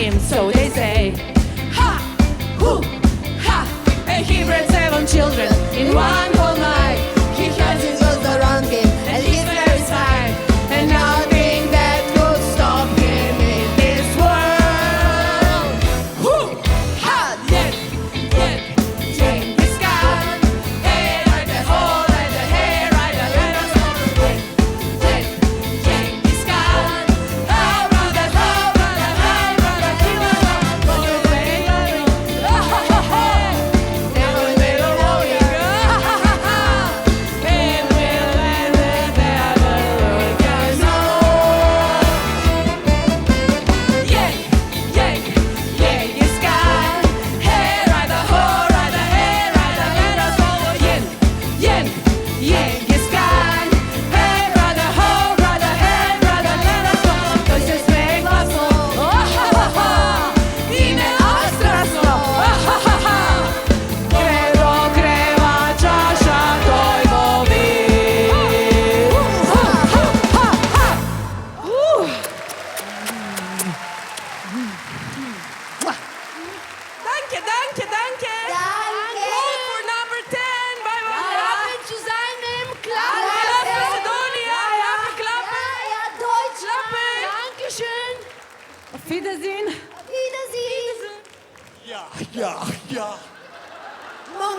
him, so they say. Ha! Hoo! Ha! And he bred 7 children in one whole night. He has his girls around him, and he's very smart. And nothing that could stop him in this world. Hoo! Ha! Yet, Genghis Khan. Hey, right the hole, right the hair, right the let us go. Yet, Genghis Khan. Oh, brother, kill him all. Go away, oh, ho, ho, ho. Never let a warrior go. Ha, ha, ha, ha. And we'll let the other warriors know. Genghis Khan. Hey, right the hole, right the hair, right the let us go. Genghis Khan. Hey, brother, hold, brother, hey, brother, let us go. To się śmiech głosu. Oh, ha, ha, ha. Imię Ostrowsko. Oh, ha, ha, ha. Krewo, krewa, czasza, toj mówi. Ha, ha, ha, ha. Danke, danke, danke. Danke. Hold for number 10. Bye, bye. Klappen zusammen, klappen. Klappen, Macedonia. Klappen, klappen. Ja, Deutsch. Klappen. Dankeschön. Auf Wiedersehen. Wiedersehen. Ja. Mund.